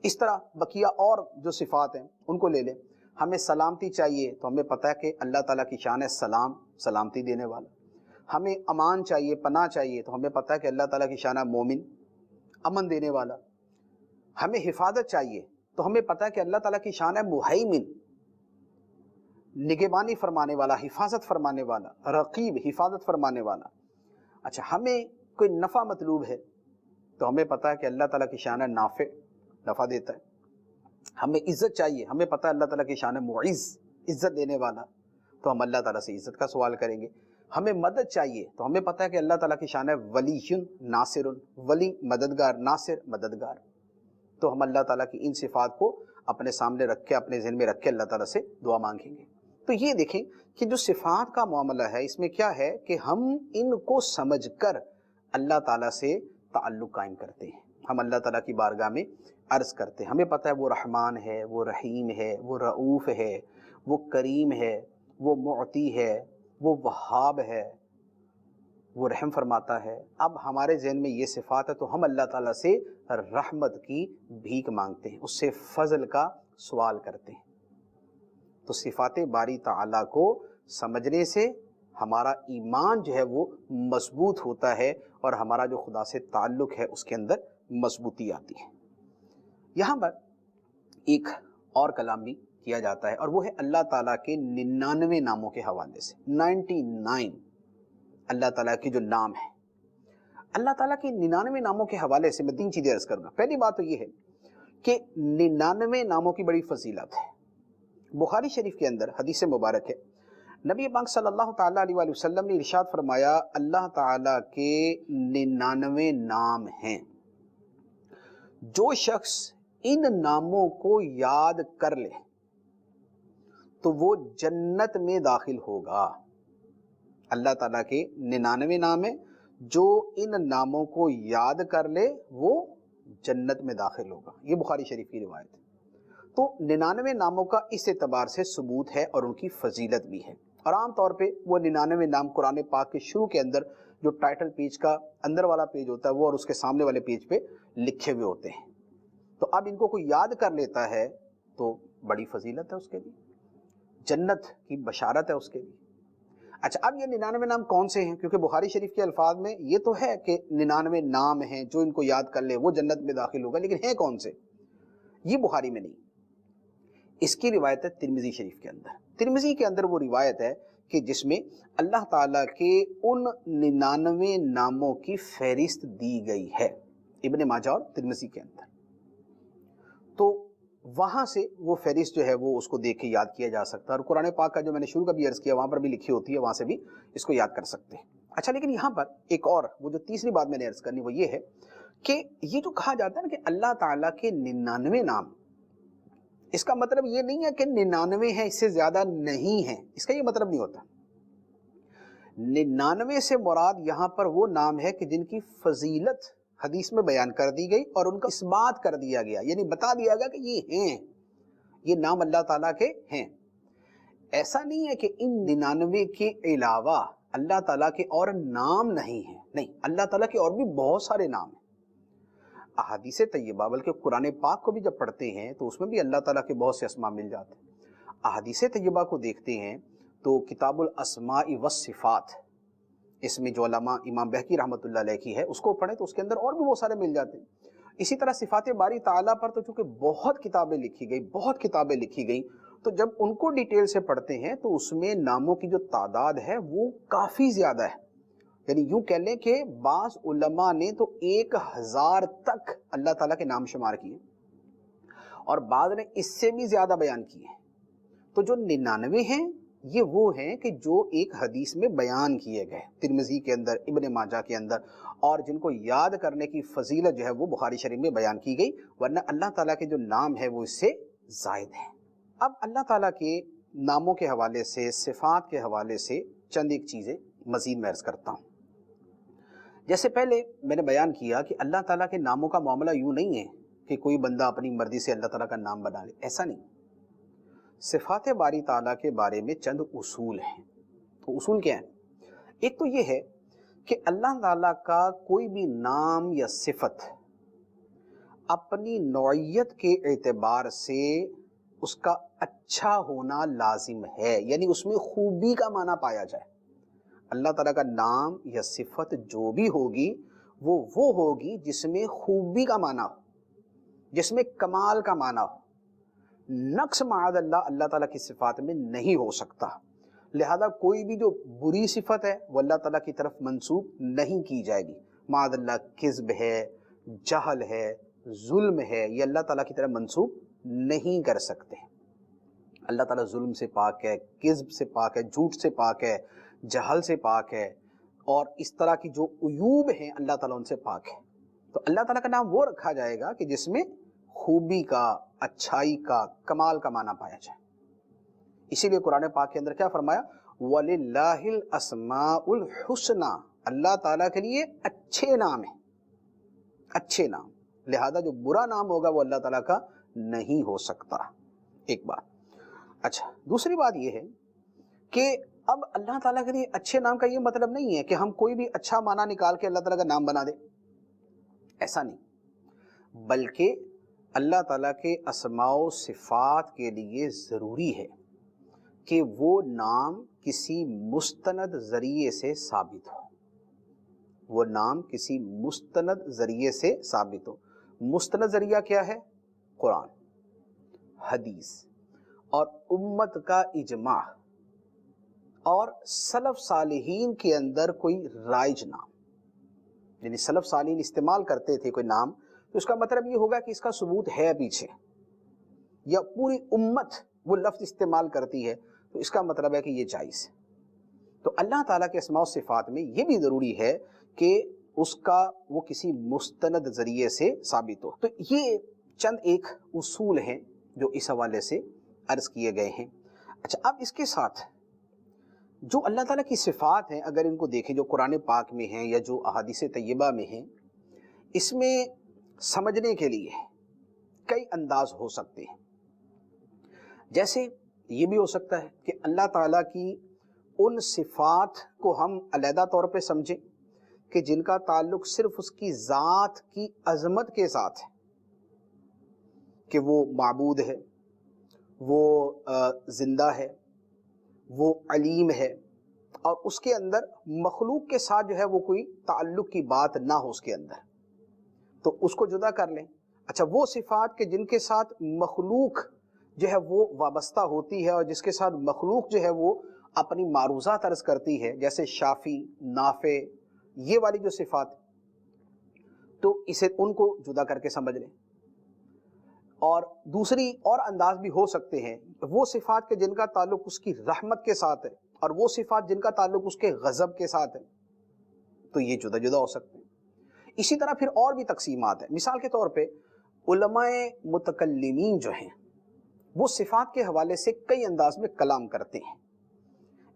اس طرح بقیہ اور جو صفات ہیں ان کو لے لیں۔ ہمیں سلامتی چاہیے تو ہمیں پتہ ہے کہ اللہ تعالیٰ کی شان ہے سلام، سلامتی دینے والا۔ ہمیں امان چاہیے، پناہ چاہیے تو ہمیں پتہ ہے کہ اللہ تعالیٰ کی شان ہے مومن، امن دینے والا۔ ہمیں حفاظت چاہیے تو ہمیں پتہ ہے کہ اللہ تعالیٰ کی شان ہے مہیمن، نگہبانی فرمانے والا، حفاظت فرمانے والا، رقیب، حفاظت فرمانے والا۔ اچھا، ہمیں کوئی نفع مطلوب ہے تو ہمیں پتہ ہے کہ اللہ تعالیٰ کی شان ہے نافع، نفع دیتا ہے۔ ہمیں عزت چاہیے، ہمیں پتہ ہے اللہ تعالیٰ کی شان ہے معز، عزت دینے والا، تو ہم اللہ تعالیٰ سے عزت کا سوال کریں گے۔ ہمیں مدد چاہیے تو ہمیں پتہ ہے کہ اللہ تعالیٰ کی شان ہے ولی ناصر، ولی مددگار، ناصر مددگار، تو ہم اللہ تعالیٰ کی ان صفات کو اپنے سامنے رکھ کے، اپنے ذہن میں رکھ کے اللہ تعالیٰ سے دعا مانگیں گے۔ تو یہ دیکھیں کہ جو صفات کا معاملہ ہے اس میں کیا ہے کہ ہم ان کو سمجھ کر اللہ تعالیٰ سے تعلق قائم کرتے ہیں، ہم اللہ تعالیٰ کی بارگاہ میں عرض کرتے ہیں۔ ہمیں پتہ ہے وہ رحمان ہے، وہ رحیم ہے، وہ رؤوف ہے، وہ کریم ہے، وہ معطی ہے، وہ وہاب ہے، وہ رحم فرماتا ہے۔ اب ہمارے ذہن میں یہ صفات ہے تو ہم اللہ تعالیٰ سے رحمت کی بھیک مانگتے ہیں، اس سے فضل کا سوال کرتے ہیں۔ تو صفات باری تعالیٰ کو سمجھنے سے ہمارا ایمان جو ہے وہ مضبوط ہوتا ہے اور ہمارا جو خدا سے تعلق ہے اس کے اندر مضبوطی آتی ہے۔ یہاں پر ایک اور کلام بھی کیا جاتا ہے اور وہ ہے اللہ تعالیٰ کے 99 ناموں کے حوالے سے۔ 99 اللہ تعالیٰ کے جو نام ہیں، اللہ تعالیٰ کے 99 ناموں کے حوالے سے میں 3 چیزیں عرض کروں گا۔ پہلی بات تو یہ ہے کہ 99 ناموں کی بڑی فضیلت ہے۔ بخاری شریف کے اندر حدیث مبارک ہے، نبی پاک صلی اللہ تعالیٰ علیہ وآلہ وسلم نے ارشاد فرمایا، اللہ تعالیٰ کے 99 نام ہیں، جو شخص ان ناموں کو یاد کر لے تو وہ جنت میں داخل ہوگا۔ اللہ تعالیٰ کے 99 نام ہیں، جو ان ناموں کو یاد کر لے وہ جنت میں داخل ہوگا۔ یہ بخاری شریف کی روایت ہے۔ تو 99 ناموں کا اس اعتبار سے ثبوت ہے اور ان کی فضیلت بھی ہے، اور عام طور پہ وہ 99 نام قرآن پاک کے شروع کے اندر جو ٹائٹل پیج کا اندر والا پیج ہوتا ہے وہ اور اس کے سامنے والے پیج پہ لکھے ہوئے ہوتے ہیں۔ تو اب ان کو کوئی یاد کر لیتا ہے تو بڑی فضیلت ہے اس کے لیے، جنت کی بشارت ہے اس کے لیے۔ اچھا، اب یہ 99 نام کون سے ہیں؟ کیونکہ بخاری شریف کے الفاظ میں یہ تو ہے کہ 99 نام ہیں، جو ان کو یاد کر لے وہ جنت میں داخل ہوگا، لیکن ہیں کون سے؟ یہ بخاری میں نہیں، اس کی روایت ہے ترمذی شریف کے اندر۔ ترمذی کے اندر وہ روایت ہے کہ جس میں اللہ تعالیٰ کے ان 99 ناموں کی فہرست دی گئی ہے، ابن ماجہ اور ترمذی کے اندر۔ تو وہاں سے وہ فہرست جو ہے وہ اس کو دیکھ کے یاد کیا جا سکتا ہے، اور قرآن پاک کا جو میں نے شروع کا بھی عرض کیا وہاں پر بھی لکھی ہوتی ہے، وہاں سے بھی اس کو یاد کر سکتے ہیں۔ اچھا، لیکن یہاں پر ایک اور وہ جو تیسری بات میں نے عرض کرنی وہ یہ ہے کہ یہ جو کہا جاتا ہے نا کہ اللہ تعالیٰ کے 99 نام، اس کا مطلب یہ نہیں ہے کہ 99 ہیں اس سے زیادہ نہیں ہیں، اس کا یہ مطلب نہیں ہوتا۔ 99 سے مراد یہاں پر وہ نام ہے کہ جن کی فضیلت حدیث میں بیان کر دی گئی اور ان کا اثبات کر دیا گیا، یعنی بتا دیا گیا کہ یہ ہیں، یہ نام اللہ تعالیٰ کے ہیں۔ ایسا نہیں ہے کہ ان 99 کے علاوہ اللہ تعالیٰ کے اور نام نہیں ہیں، نہیں، اللہ تعالیٰ کے اور بھی بہت سارے نام ہیں۔ احادیث طیبہ بلکہ قرآن پاک کو بھی جب پڑھتے ہیں تو اس میں بھی اللہ تعالیٰ کے بہت سے اسماء مل جاتے ہیں۔ احادیث طیبہ کو دیکھتے ہیں تو کتاب الاسماء والصفات، اس میں جو علامہ امام بہقی رحمۃ اللہ علیہ کی ہے اس کو پڑھیں تو اس کے اندر اور بھی بہت سارے مل جاتے ہیں۔ اسی طرح صفات باری تعالیٰ پر تو چونکہ بہت کتابیں لکھی گئی تو جب ان کو ڈیٹیل سے پڑھتے ہیں تو اس میں ناموں کی جو تعداد ہے وہ کافی زیادہ ہے، یعنی یوں کہہ لیں کہ بعض علماء نے تو 1000 تک اللہ تعالیٰ کے نام شمار کیے اور بعض نے اس سے بھی زیادہ بیان کیے ہیں۔ تو جو 99 ہیں یہ وہ ہیں کہ جو ایک حدیث میں بیان کیے گئے، ترمذی کے اندر، ابن ماجہ کے اندر، اور جن کو یاد کرنے کی فضیلت جو ہے وہ بخاری شریف میں بیان کی گئی، ورنہ اللہ تعالیٰ کے جو نام ہے وہ اس سے زائد ہیں۔ اب اللہ تعالیٰ کے ناموں کے حوالے سے، صفات کے حوالے سے چند ایک چیزیں مزید میں عرض کرتا ہوں۔ جیسے پہلے میں نے بیان کیا کہ اللہ تعالیٰ کے ناموں کا معاملہ یوں نہیں ہے کہ کوئی بندہ اپنی مرضی سے اللہ تعالیٰ کا نام بنا لے، ایسا نہیں۔ صفات باری تعالیٰ کے بارے میں چند اصول ہیں۔ تو اصول کیا ہیں؟ ایک تو یہ ہے کہ اللہ تعالیٰ کا کوئی بھی نام یا صفت اپنی نوعیت کے اعتبار سے اس کا اچھا ہونا لازم ہے، یعنی اس میں خوبی کا معنی پایا جائے۔ اللہ تعالیٰ کا نام یا صفت جو بھی ہوگی وہ ہوگی جس میں خوبی کا معنی ہو، جس میں کمال کا معنی ہو۔ نقص معاذ اللہ اللہ تعالیٰ کی صفات میں نہیں ہو سکتا، لہذا کوئی بھی جو بری صفت ہے وہ اللہ تعالیٰ کی طرف منسوب نہیں کی جائے گی۔ معاذ اللہ کذب ہے، جہل ہے، ظلم ہے، یہ اللہ تعالیٰ کی طرف منسوب نہیں کر سکتے۔ اللہ تعالیٰ ظلم سے پاک ہے، کذب سے پاک ہے، جھوٹ سے پاک ہے، جہل سے پاک ہے، اور اس طرح کی جو عیوب ہیں اللہ تعالیٰ ان سے پاک ہے۔ تو اللہ تعالیٰ کا نام وہ رکھا جائے گا کہ جس میں خوبی کا، اچھائی کا، کمال کا معنی پایا جائے۔ اسی لیے قرآن پاک کے اندر کیا فرمایا؟ وَلِلَّهِ الْأَسْمَاءُ الْحُسْنَى، اللہ تعالیٰ کے لیے اچھے نام ہیں، اچھے نام، لہذا جو برا نام ہوگا وہ اللہ تعالیٰ کا نہیں ہو سکتا۔ ایک بات۔ اچھا، دوسری بات یہ ہے کہ اب اللہ تعالیٰ کے لیے اچھے نام کا یہ مطلب نہیں ہے کہ ہم کوئی بھی اچھا معنی نکال کے اللہ تعالیٰ کا نام بنا دیں، ایسا نہیں، بلکہ اللہ تعالیٰ کے اسماء و صفات کے لیے ضروری ہے کہ وہ نام کسی مستند ذریعے سے ثابت ہو، وہ نام کسی مستند ذریعے سے ثابت ہو۔ مستند ذریعہ کیا ہے؟ قرآن، حدیث، اور امت کا اجماع، اور سلف صالحین کے اندر کوئی رائج نام، یعنی سلف صالحین استعمال کرتے تھے کوئی نام، تو اس کا مطلب یہ ہوگا کہ اس کا ثبوت ہے پیچھے، یا پوری امت وہ لفظ استعمال کرتی ہے تو اس کا مطلب ہے کہ یہ جائز ہے۔ تو اللہ تعالیٰ کے اسماء و صفات میں یہ بھی ضروری ہے کہ اس کا وہ کسی مستند ذریعے سے ثابت ہو۔ تو یہ چند ایک اصول ہیں جو اس حوالے سے عرض کیے گئے ہیں۔ اچھا، اب اس کے ساتھ جو اللہ تعالیٰ کی صفات ہیں اگر ان کو دیکھیں جو قرآن پاک میں ہیں یا جو احادیث طیبہ میں ہیں، اس میں سمجھنے کے لیے کئی انداز ہو سکتے ہیں۔ جیسے یہ بھی ہو سکتا ہے کہ اللہ تعالیٰ کی ان صفات کو ہم علیحدہ طور پہ سمجھیں کہ جن کا تعلق صرف اس کی ذات کی عظمت کے ساتھ ہے، کہ وہ معبود ہے، وہ زندہ ہے، وہ علیم ہے، اور اس کے اندر مخلوق کے ساتھ جو ہے وہ کوئی تعلق کی بات نہ ہو اس کے اندر، تو اس کو جدا کر لیں۔ اچھا، وہ صفات کہ جن کے ساتھ مخلوق جو ہے وہ وابستہ ہوتی ہے اور جس کے ساتھ مخلوق جو ہے وہ اپنی معروضات عرض کرتی ہے، جیسے شافی، نافع، یہ والی جو صفات، تو اسے ان کو جدا کر کے سمجھ لیں۔ اور دوسری اور انداز بھی ہو سکتے ہیں، وہ صفات کے جن کا تعلق اس کی رحمت کے ساتھ ہے اور وہ صفات جن کا تعلق اس کے غضب کے ساتھ ہے، تو یہ جدا جدا ہو سکتے ہیں۔ اسی طرح پھر اور بھی تقسیمات ہیں۔ مثال کے طور پہ علماء متکلمین جو ہیں وہ صفات کے حوالے سے کئی انداز میں کلام کرتے ہیں،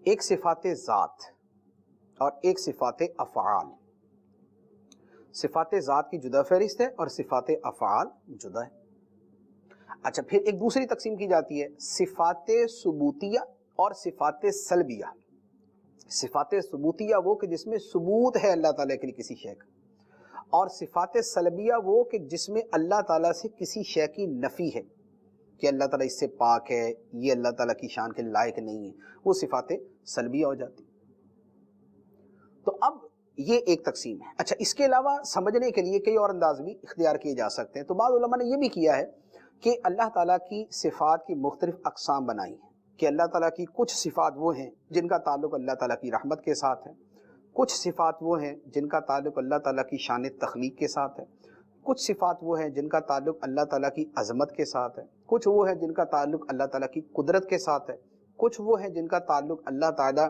ایک صفات ذات اور ایک صفات افعال۔ صفات ذات کی جدا فہرست ہے اور صفات افعال جدا ہے۔ اچھا، پھر ایک دوسری تقسیم کی جاتی ہے صفات ثبوتیہ اور صفات سلبیہ۔ صفات ثبوتیہ وہ کہ جس میں ثبوت ہے اللہ تعالیٰ کے لیے کسی شے کا، اور صفات سلبیہ وہ کہ جس میں اللہ تعالیٰ سے کسی شے کی نفی ہے کہ اللہ تعالیٰ اس سے پاک ہے، یہ اللہ تعالیٰ کی شان کے لائق نہیں ہے، وہ صفات سلبیہ ہو جاتی۔ تو اب یہ ایک تقسیم ہے۔ اچھا، اس کے علاوہ سمجھنے کے لیے کئی اور انداز بھی اختیار کیے جا سکتے ہیں۔ تو بعض علماء نے یہ بھی کیا ہے کہ اللہ تعالیٰ کی صفات کی مختلف اقسام بنائی ہیں، کہ اللہ تعالیٰ کی کچھ صفات وہ ہیں جن کا تعلق اللہ تعالیٰ کی رحمت کے ساتھ ہے، کچھ صفات وہ ہیں جن کا تعلق اللہ تعالیٰ کی شان تخلیق کے ساتھ ہے، کچھ صفات وہ ہیں جن کا تعلق اللہ تعالیٰ کی عظمت کے ساتھ ہے، کچھ وہ ہیں جن کا تعلق اللہ تعالیٰ کی قدرت کے ساتھ ہے، کچھ وہ ہیں جن کا تعلق اللہ تعالیٰ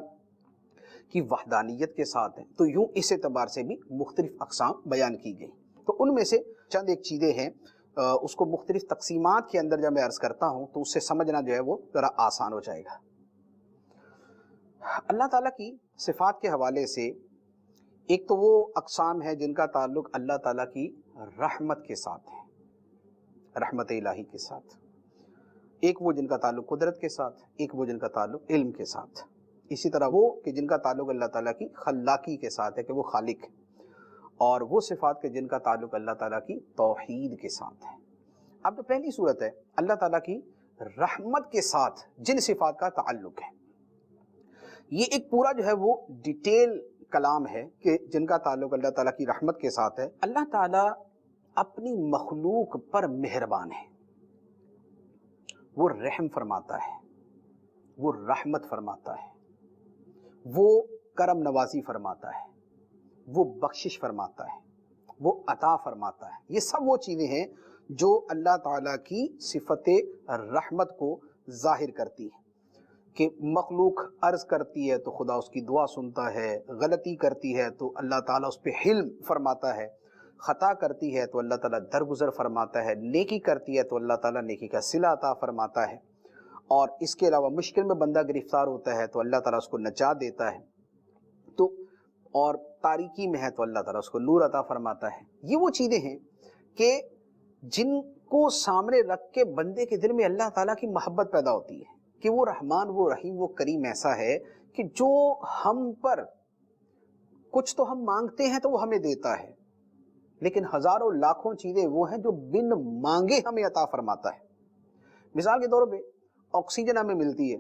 کی وحدانیت کے ساتھ ہے، تو یوں اس اعتبار سے بھی مختلف اقسام بیان کی گئی۔ تو ان میں سے چند ایک چیزیں ہیں، اس کو مختلف تقسیمات کے اندر جب میں عرض کرتا ہوں تو اس سے سمجھنا جو ہے وہ ذرا آسان ہو جائے گا۔ اللہ تعالیٰ کی صفات کے حوالے سے ایک تو وہ اقسام ہے جن کا تعلق اللہ تعالیٰ کی رحمت کے ساتھ ہے، رحمت الہی کے ساتھ، ایک وہ جن کا تعلق قدرت کے ساتھ، ایک وہ جن کا تعلق علم کے ساتھ، اسی طرح وہ کہ جن کا تعلق اللہ تعالیٰ کی خلاقی کے ساتھ ہے کہ وہ خالق ہے، اور وہ صفات کے جن کا تعلق اللہ تعالیٰ کی توحید کے ساتھ ہے۔ اب جو پہلی صورت ہے اللہ تعالیٰ کی رحمت کے ساتھ جن صفات کا تعلق ہے، یہ ایک پورا جو ہے وہ ڈیٹیل کلام ہے کہ جن کا تعلق اللہ تعالیٰ کی رحمت کے ساتھ ہے۔ اللہ تعالیٰ اپنی مخلوق پر مہربان ہے، وہ رحم فرماتا ہے، وہ رحمت فرماتا ہے، وہ کرم نوازی فرماتا ہے، وہ بخشش فرماتا ہے، وہ عطا فرماتا ہے۔ یہ سب وہ چیزیں ہیں جو اللہ تعالیٰ کی صفت رحمت کو ظاہر کرتی ہیں کہ مخلوق عرض کرتی ہے تو خدا اس کی دعا سنتا ہے، غلطی کرتی ہے تو اللہ تعالیٰ اس پہ حلم فرماتا ہے، خطا کرتی ہے تو اللہ تعالیٰ درگزر فرماتا ہے، نیکی کرتی ہے تو اللہ تعالیٰ نیکی کا صلہ عطا فرماتا ہے، اور اس کے علاوہ مشکل میں بندہ گرفتار ہوتا ہے تو اللہ تعالیٰ اس کو نجات دیتا ہے، تو اور تاریکی میں ہے تو اللہ تعالیٰ اس کو نور عطا فرماتا ہے۔ یہ وہ چیزیں ہیں کہ جن کو سامنے رکھ کے بندے کے دل میں اللہ تعالیٰ کی محبت پیدا ہوتی ہے کہ وہ رحمان، وہ رحیم، وہ کریم ایسا ہے کہ جو ہم پر کچھ تو ہم مانگتے ہیں تو وہ ہمیں دیتا ہے، لیکن ہزاروں لاکھوں چیزیں وہ ہیں جو بن مانگے ہمیں عطا فرماتا ہے۔ مثال کے طور پہ آکسیجن ہمیں ملتی ہے،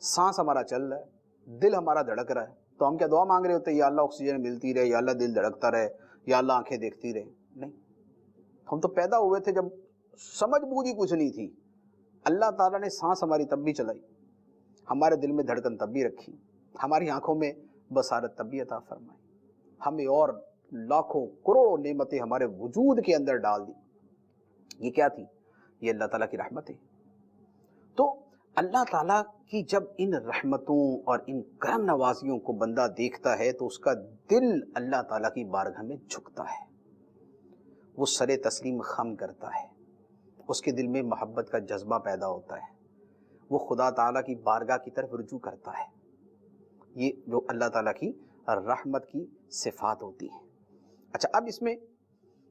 سانس ہمارا چل رہا ہے، دل ہمارا دھڑک رہا ہے، تو ہم کیا دعا مانگ رہے ہوتے ہیں یا اللہ آکسیجن ملتی رہے، یا اللہ دل دھڑکتا رہے، یا اللہ آنکھیں دیکھتی رہے؟ نہیں، ہم تو پیدا ہوئے تھے جب سمجھ بوجھی کچھ نہیں تھی، اللہ تعالیٰ نے سانس ہماری تب بھی چلائی، ہمارے دل میں دھڑکن تب بھی رکھی، ہماری آنکھوں میں بصارت تب بھی عطا فرمائی، ہمیں اور لاکھوں کروڑوں نعمتیں ہمارے وجود کے اندر ڈال دی۔ یہ کیا تھی؟ یہ اللہ تعالیٰ کی رحمت ہے۔ تو اللہ تعالیٰ کی جب ان رحمتوں اور ان کرم نوازیوں کو بندہ دیکھتا ہے تو اس کا دل اللہ تعالیٰ کی بارگاہ میں جھکتا ہے، وہ سر تسلیم خم کرتا ہے، اس کے دل میں محبت کا جذبہ پیدا ہوتا ہے، وہ خدا تعالیٰ کی بارگاہ کی طرف رجوع کرتا ہے۔ یہ جو اللہ تعالیٰ کی رحمت کی صفات ہوتی ہیں۔ اچھا، اب اس میں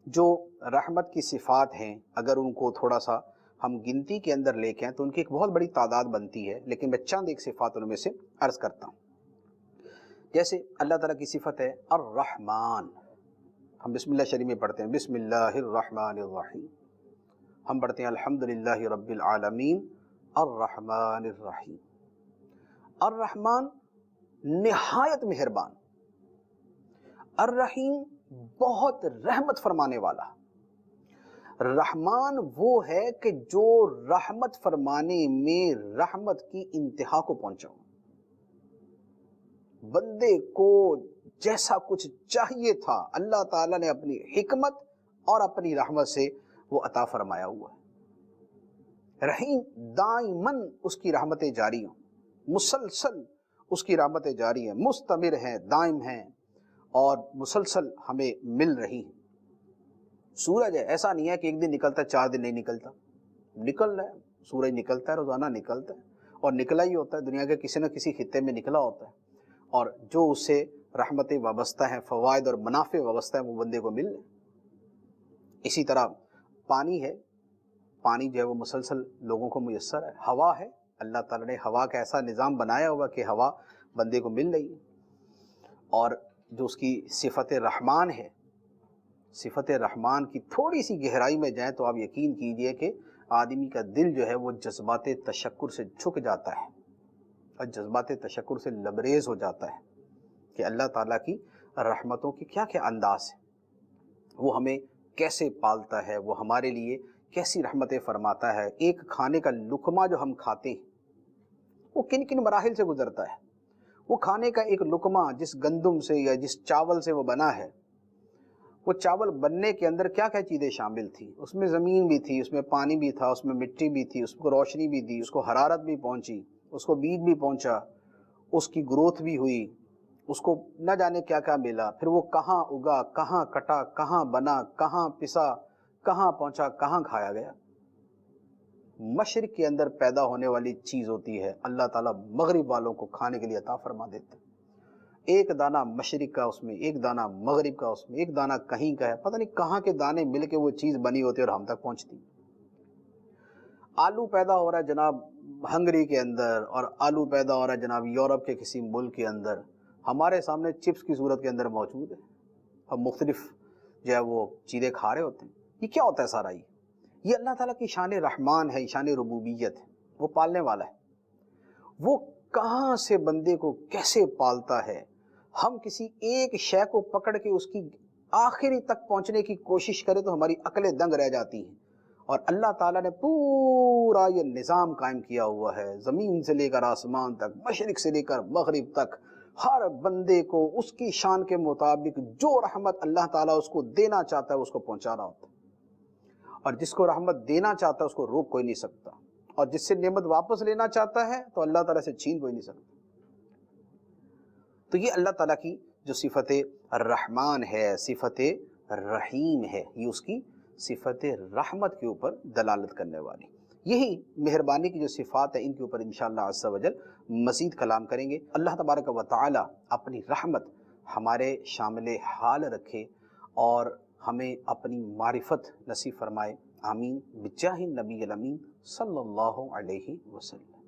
جو رحمت کی صفات ہیں اگر ان کو تھوڑا سا ہم گنتی کے اندر لے کے ہیں تو ان کی ایک بہت بڑی تعداد بنتی ہے، لیکن میں چند ایک صفات ان میں سے عرض کرتا ہوں۔ جیسے اللہ تعالیٰ کی صفت ہے الرحمن، ہم بسم اللہ شریف میں پڑھتے ہیں بسم اللہ الرحمن الرحیم، ہم پڑھتے ہیں الحمدللہ رب العالمین الرحمن الرحیم۔ الرحمن نہایت مہربان، الرحیم بہت رحمت فرمانے والا۔ رحمان وہ ہے کہ جو رحمت فرمانے میں رحمت کی انتہا کو پہنچا ہو، بندے کو جیسا کچھ چاہیے تھا اللہ تعالیٰ نے اپنی حکمت اور اپنی رحمت سے وہ عطا فرمایا ہوا ہے۔ رحیم دائماً اس کی رحمتیں جاری ہوں، مسلسل اس کی رحمتیں جاری ہیں، مستمر ہیں، دائم ہیں اور مسلسل ہمیں مل رہی ہیں۔ سورج ہے، ایسا نہیں ہے کہ ایک دن نکلتا ہے 4 دن نہیں نکلتا، نکل رہا ہے، سورج نکلتا ہے، روزانہ نکلتا ہے اور نکلا ہی ہوتا ہے، دنیا کے کسی نہ کسی خطے میں نکلا ہوتا ہے، اور جو اس سے رحمتیں وابستہ ہیں، فوائد اور منافع وابستہ ہیں، وہ بندے کو مل رہے۔ اسی طرح پانی ہے، پانی جو ہے وہ مسلسل لوگوں کو میسر ہے۔ ہوا ہے، اللہ تعالیٰ نے ہوا کا ایسا نظام بنایا ہوا کہ ہوا بندے کو مل رہی ہے۔ اور جو اس کی صفت رحمان ہے، صفت رحمان کی تھوڑی سی گہرائی میں جائیں تو آپ یقین کیجئے کہ آدمی کا دل جو ہے وہ جذبات تشکر سے جھک جاتا ہے اور جذبات تشکر سے لبریز ہو جاتا ہے کہ اللہ تعالیٰ کی رحمتوں کی کیا کیا انداز ہے، وہ ہمیں کیسے پالتا ہے، وہ ہمارے لیے کیسی رحمتیں فرماتا ہے۔ ایک کھانے کا لقمہ جو ہم کھاتے ہیں وہ کن کن مراحل سے گزرتا ہے، وہ کھانے کا ایک لقمہ جس گندم سے یا جس چاول سے وہ بنا ہے، وہ چاول بننے کے اندر کیا کیا چیزیں شامل تھی، اس میں زمین بھی تھی، اس میں پانی بھی تھا، اس میں مٹی بھی تھی، اس کو روشنی بھی دی، اس کو حرارت بھی پہنچی، اس کو بیج بھی پہنچا، اس کی گروتھ بھی ہوئی، اس کو نہ جانے کیا کیا ملا، پھر وہ کہاں اگا، کہاں کٹا، کہاں بنا، کہاں پسا، کہاں پہنچا، کہاں کھایا گیا۔ مشرق کے اندر پیدا ہونے والی چیز ہوتی ہے، اللہ تعالیٰ مغرب والوں کو کھانے کے لیے عطا فرما دیتے ہیں۔ ایک دانہ مشرق کا اس میں، ایک دانہ مغرب کا اس میں، ایک دانہ کہیں کا ہے، پتہ نہیں کہاں کے دانے مل کے وہ چیز بنی ہوتی ہے اور ہم تک پہنچتی۔ آلو پیدا ہو رہا ہے جناب ہنگری کے اندر، اور آلو پیدا ہو رہا ہے جناب یورپ کے کسی ملک کے اندر، ہمارے سامنے چپس کی صورت کے اندر موجود ہے۔ ہم مختلف جو ہے وہ چیزیں کھا رہے ہوتے ہیں۔ یہ کیا ہوتا ہے سارا؟ یہ اللہ تعالیٰ کی شان رحمان ہے، شان ربوبیت ہے، وہ پالنے والا ہے۔ وہ کہاں سے بندے کو کیسے پالتا ہے، ہم کسی ایک شے کو پکڑ کے اس کی آخری تک پہنچنے کی کوشش کریں تو ہماری عقلیں دنگ رہ جاتی ہیں۔ اور اللہ تعالیٰ نے پورا یہ نظام قائم کیا ہوا ہے، زمین سے لے کر آسمان تک، مشرق سے لے کر مغرب تک، ہر بندے کو اس کی شان کے مطابق جو رحمت اللہ تعالیٰ اس کو دینا چاہتا ہے اس کو پہنچا رہا ہوتا ہے، اور جس کو رحمت دینا چاہتا ہے اس کو روک کوئی نہیں سکتا، اور جس سے نعمت واپس لینا چاہتا ہے تو اللہ تعالیٰ سے چھین کوئی نہیں سکتا۔ تو یہ اللہ تعالیٰ کی جو صفت الرحمن ہے، صفت رحیم ہے، یہ اس کی صفت رحمت کے اوپر دلالت کرنے والی، یہی مہربانی کی جو صفات ہیں ان کے اوپر انشاءاللہ عز و جل مزید کلام کریں گے۔ اللہ تبارک و تعالی اپنی رحمت ہمارے شامل حال رکھے اور ہمیں اپنی معرفت نصیب فرمائے، آمین بجاہ النبی الامین صلی اللہ علیہ وسلم۔